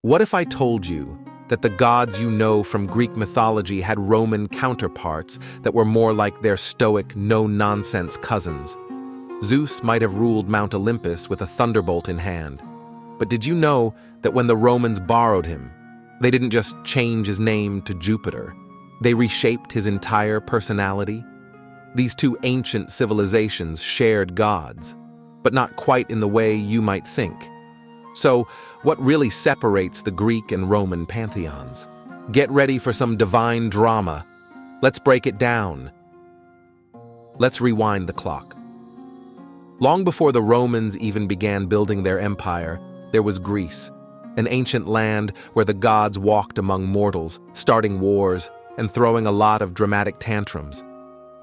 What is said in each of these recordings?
What if I told you that the gods you know from Greek mythology had Roman counterparts that were more like their stoic, no-nonsense cousins? Zeus might have ruled Mount Olympus with a thunderbolt in hand. But did you know that when the Romans borrowed him, they didn't just change his name to Jupiter? They reshaped his entire personality? These two ancient civilizations shared gods, but not quite in the way you might think. So, what really separates the Greek and Roman pantheons? Get ready for some divine drama. Let's break it down. Let's rewind the clock. Long before the Romans even began building their empire, there was Greece, an ancient land where the gods walked among mortals, starting wars and throwing a lot of dramatic tantrums.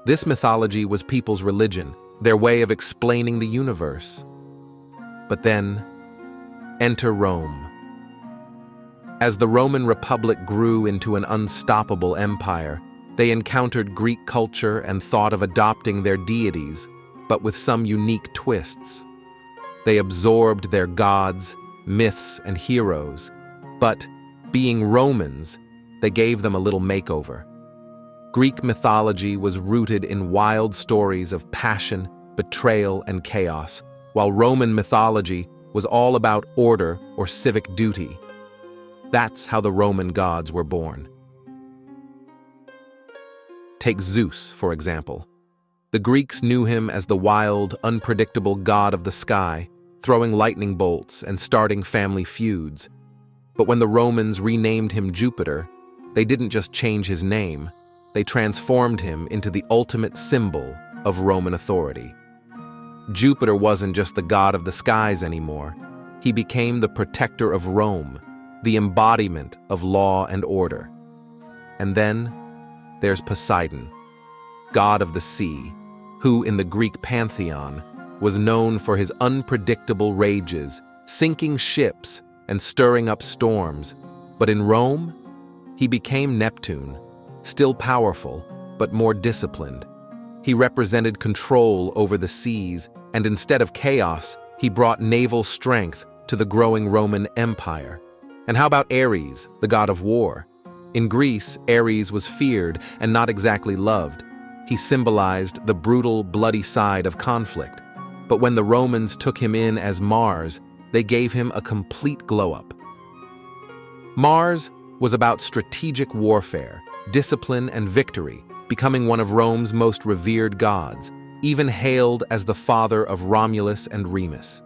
This mythology was people's religion, their way of explaining the universe. But then, enter Rome. As the Roman Republic grew into an unstoppable empire, they encountered Greek culture and thought of adopting their deities, but with some unique twists. They absorbed their gods, myths, and heroes, but, being Romans, they gave them a little makeover. Greek mythology was rooted in wild stories of passion, betrayal, and chaos, while Roman mythology was all about order or civic duty. That's how the Roman gods were born. Take Zeus, for example. The Greeks knew him as the wild, unpredictable god of the sky, throwing lightning bolts and starting family feuds. But when the Romans renamed him Jupiter, they didn't just change his name, they transformed him into the ultimate symbol of Roman authority. Jupiter wasn't just the god of the skies anymore. He became the protector of Rome, the embodiment of law and order. And then there's Poseidon, god of the sea, who in the Greek pantheon was known for his unpredictable rages, sinking ships and stirring up storms. But in Rome, he became Neptune, still powerful, but more disciplined. He represented control over the seas, and instead of chaos, he brought naval strength to the growing Roman Empire. And how about Ares, the god of war? In Greece, Ares was feared and not exactly loved. He symbolized the brutal, bloody side of conflict. But when the Romans took him in as Mars, they gave him a complete glow-up. Mars was about strategic warfare, discipline, and victory, becoming one of Rome's most revered gods, even hailed as the father of Romulus and Remus.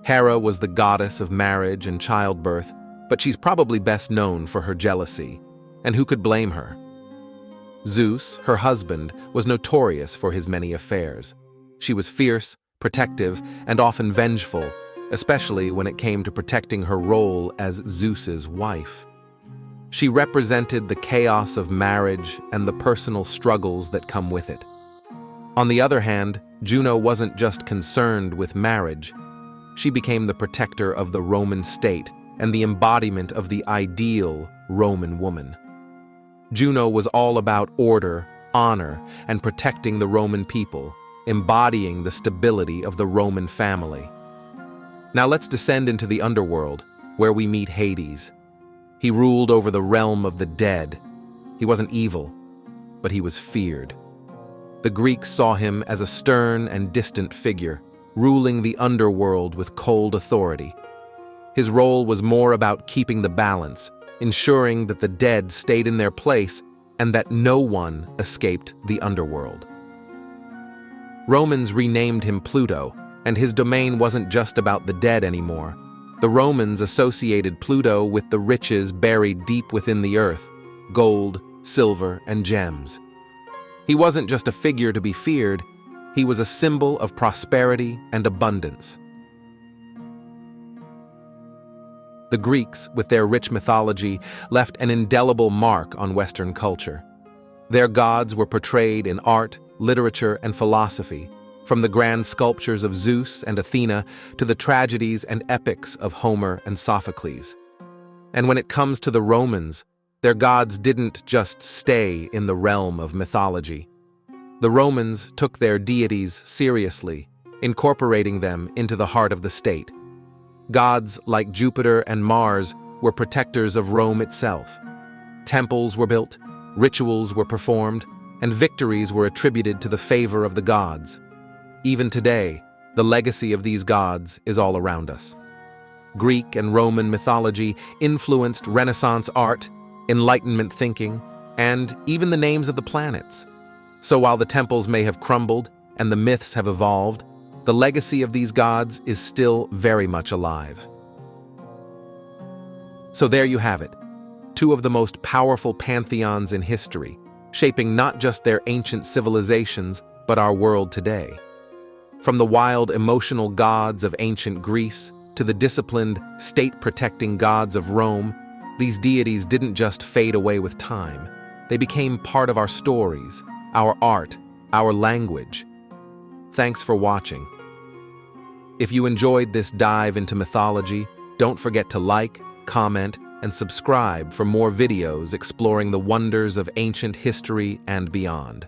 Hera was the goddess of marriage and childbirth, but she's probably best known for her jealousy, and who could blame her? Zeus, her husband, was notorious for his many affairs. She was fierce, protective, and often vengeful, especially when it came to protecting her role as Zeus's wife. She represented the chaos of marriage and the personal struggles that come with it. On the other hand, Juno wasn't just concerned with marriage. She became the protector of the Roman state and the embodiment of the ideal Roman woman. Juno was all about order, honor, and protecting the Roman people, embodying the stability of the Roman family. Now let's descend into the underworld, where we meet Hades. He ruled over the realm of the dead. He wasn't evil, but he was feared. The Greeks saw him as a stern and distant figure, ruling the underworld with cold authority. His role was more about keeping the balance, ensuring that the dead stayed in their place and that no one escaped the underworld. Romans renamed him Pluto, and his domain wasn't just about the dead anymore. The Romans associated Pluto with the riches buried deep within the earth, gold, silver, and gems. He wasn't just a figure to be feared, he was a symbol of prosperity and abundance. The Greeks, with their rich mythology, left an indelible mark on Western culture. Their gods were portrayed in art, literature, and philosophy, from the grand sculptures of Zeus and Athena to the tragedies and epics of Homer and Sophocles. And when it comes to the Romans, their gods didn't just stay in the realm of mythology. The Romans took their deities seriously, incorporating them into the heart of the state. Gods like Jupiter and Mars were protectors of Rome itself. Temples were built, rituals were performed, and victories were attributed to the favor of the gods. Even today, the legacy of these gods is all around us. Greek and Roman mythology influenced Renaissance art, Enlightenment thinking, and even the names of the planets. So while the temples may have crumbled and the myths have evolved, the legacy of these gods is still very much alive. So there you have it, two of the most powerful pantheons in history, shaping not just their ancient civilizations, but our world today. From the wild, emotional gods of ancient Greece to the disciplined, state-protecting gods of Rome, these deities didn't just fade away with time. They became part of our stories, our art, our language. Thanks for watching. If you enjoyed this dive into mythology, don't forget to like, comment, and subscribe for more videos exploring the wonders of ancient history and beyond.